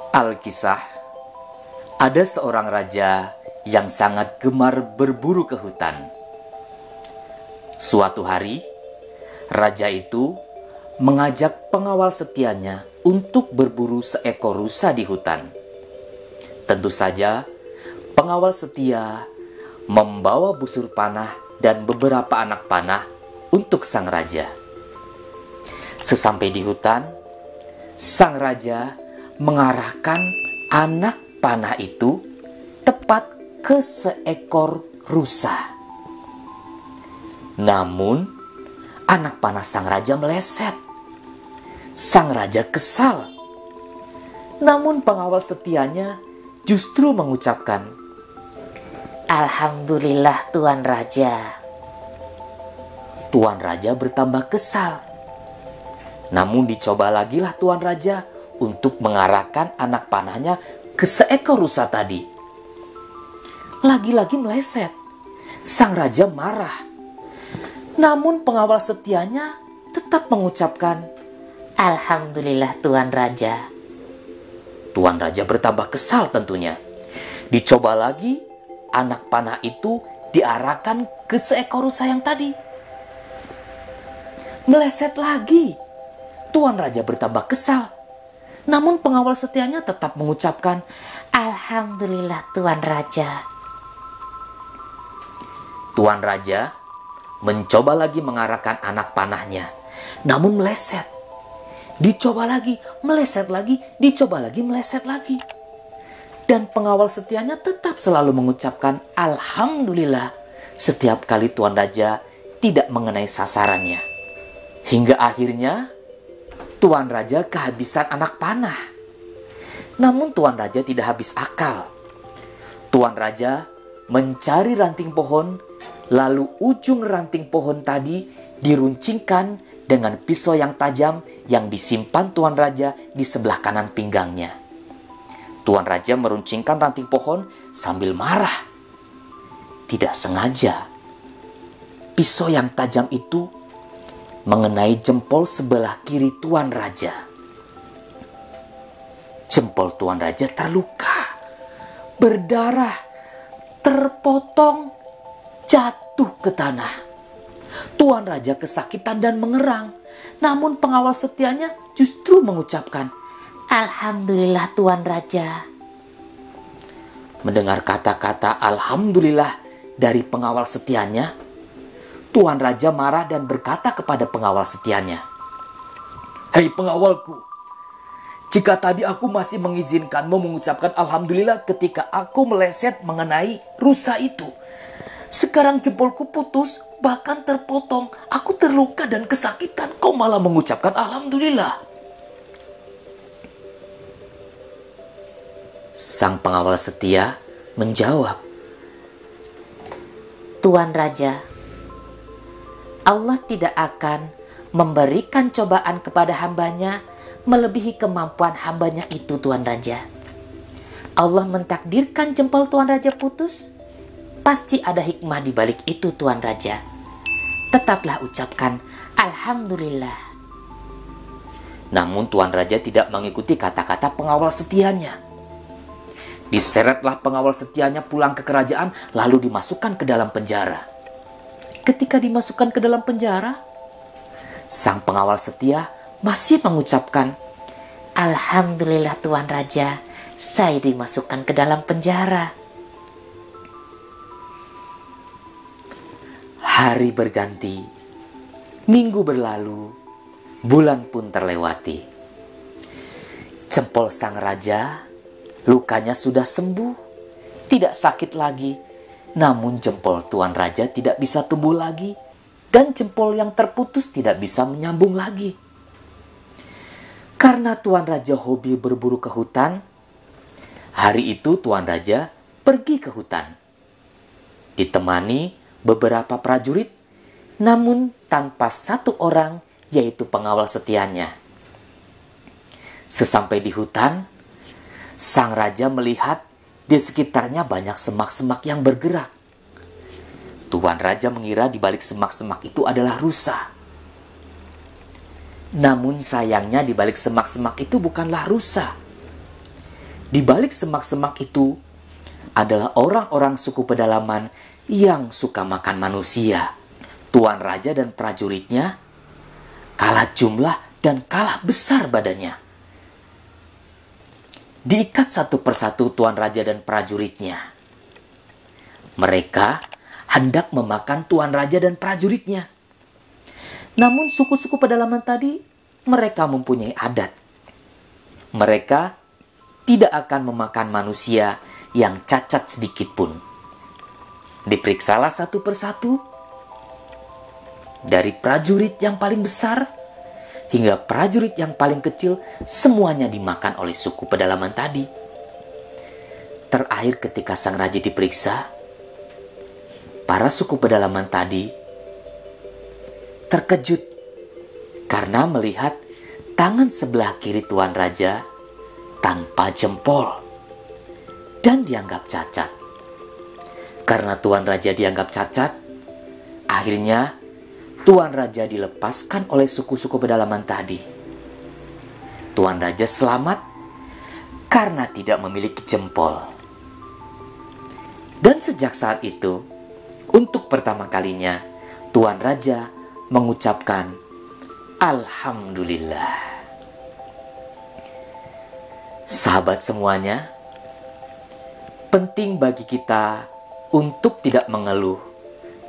Alkisah, ada seorang raja yang sangat gemar berburu ke hutan. Suatu hari, raja itu mengajak pengawal setianya untuk berburu seekor rusa di hutan. Tentu saja, pengawal setia membawa busur panah dan beberapa anak panah untuk sang raja. Sesampai di hutan, sang raja mengarahkan anak panah itu tepat ke seekor rusa. Namun, anak panah sang raja meleset. Sang raja kesal. Namun pengawal setianya justru mengucapkan, "Alhamdulillah Tuan Raja." Tuan Raja bertambah kesal. Namun dicoba lagilah Tuan Raja untuk mengarahkan anak panahnya ke seekor rusa tadi. Lagi-lagi meleset. Sang raja marah. Namun pengawal setianya tetap mengucapkan, "Alhamdulillah Tuan Raja." Tuan Raja bertambah kesal tentunya. Dicoba lagi, anak panah itu diarahkan ke seekor rusa yang tadi. Meleset lagi. Tuan Raja bertambah kesal. Namun pengawal setianya tetap mengucapkan, "Alhamdulillah Tuan Raja." Tuan Raja mencoba lagi mengarahkan anak panahnya, namun meleset. Dicoba lagi, meleset lagi, dicoba lagi, meleset lagi. Dan pengawal setianya tetap selalu mengucapkan "Alhamdulillah" setiap kali Tuan Raja tidak mengenai sasarannya. Hingga akhirnya Tuan Raja kehabisan anak panah. Namun Tuan Raja tidak habis akal. Tuan Raja mencari ranting pohon, lalu ujung ranting pohon tadi diruncingkan dengan pisau yang tajam yang disimpan Tuan Raja di sebelah kanan pinggangnya. Tuan Raja meruncingkan ranting pohon sambil marah. Tidak sengaja, pisau yang tajam itu mengenai jempol sebelah kiri Tuan Raja. Jempol Tuan Raja terluka, berdarah, terpotong, jatuh ke tanah. Tuan Raja kesakitan dan mengerang. Namun pengawal setianya justru mengucapkan, "Alhamdulillah Tuan Raja." Mendengar kata-kata "Alhamdulillah" dari pengawal setianya, Tuan Raja marah dan berkata kepada pengawal setianya, "Hei pengawalku, jika tadi aku masih mengizinkanmu mengucapkan Alhamdulillah ketika aku meleset mengenai rusa itu, sekarang jempolku putus, bahkan terpotong, aku terluka dan kesakitan, kau malah mengucapkan Alhamdulillah." Sang pengawal setia menjawab, "Tuan Raja, Allah tidak akan memberikan cobaan kepada hambanya melebihi kemampuan hambanya itu, Tuan Raja. Allah mentakdirkan jempol Tuan Raja putus, pasti ada hikmah di balik itu, Tuan Raja. Tetaplah ucapkan Alhamdulillah." Namun Tuan Raja tidak mengikuti kata-kata pengawal setianya. Diseretlah pengawal setianya pulang ke kerajaan, lalu dimasukkan ke dalam penjara. Ketika dimasukkan ke dalam penjara, sang pengawal setia masih mengucapkan, "Alhamdulillah Tuan Raja, saya dimasukkan ke dalam penjara." Hari berganti, minggu berlalu, bulan pun terlewati. Jempol sang raja, lukanya sudah sembuh, tidak sakit lagi. Namun jempol Tuan Raja tidak bisa tumbuh lagi, dan jempol yang terputus tidak bisa menyambung lagi. Karena Tuan Raja hobi berburu ke hutan, hari itu Tuan Raja pergi ke hutan. Ditemani beberapa prajurit, namun tanpa satu orang, yaitu pengawal setianya. Sesampai di hutan, sang raja melihat di sekitarnya banyak semak-semak yang bergerak. Tuan Raja mengira di balik semak-semak itu adalah rusa. Namun sayangnya di balik semak-semak itu bukanlah rusa. Di balik semak-semak itu adalah orang-orang suku pedalaman yang suka makan manusia. Tuan Raja dan prajuritnya kalah jumlah dan kalah besar badannya. Diikat satu persatu Tuan Raja dan prajuritnya. Mereka hendak memakan Tuan Raja dan prajuritnya. Namun suku-suku pedalaman tadi, mereka mempunyai adat. Mereka tidak akan memakan manusia yang cacat sedikit pun. Diperiksalah satu persatu, dari prajurit yang paling besar hingga prajurit yang paling kecil, semuanya dimakan oleh suku pedalaman tadi. Terakhir ketika sang raja diperiksa, para suku pedalaman tadi terkejut karena melihat tangan sebelah kiri Tuan Raja tanpa jempol dan dianggap cacat. Karena Tuan Raja dianggap cacat, akhirnya Tuan Raja dilepaskan oleh suku-suku pedalaman tadi. Tuan Raja selamat karena tidak memiliki jempol. Dan sejak saat itu, untuk pertama kalinya, Tuan Raja mengucapkan Alhamdulillah. Sahabat semuanya, penting bagi kita untuk tidak mengeluh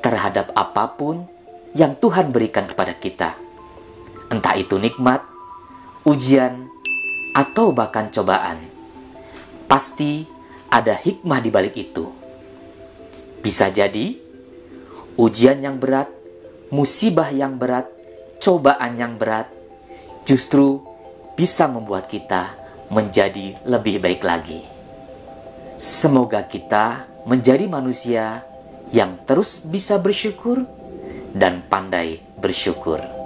terhadap apapun yang Tuhan berikan kepada kita. Entah itu nikmat, ujian, atau bahkan cobaan. Pasti ada hikmah di balik itu. Bisa jadi ujian yang berat, musibah yang berat, cobaan yang berat justru bisa membuat kita menjadi lebih baik lagi. Semoga kita menjadi manusia yang terus bisa bersyukur dan pandai bersyukur.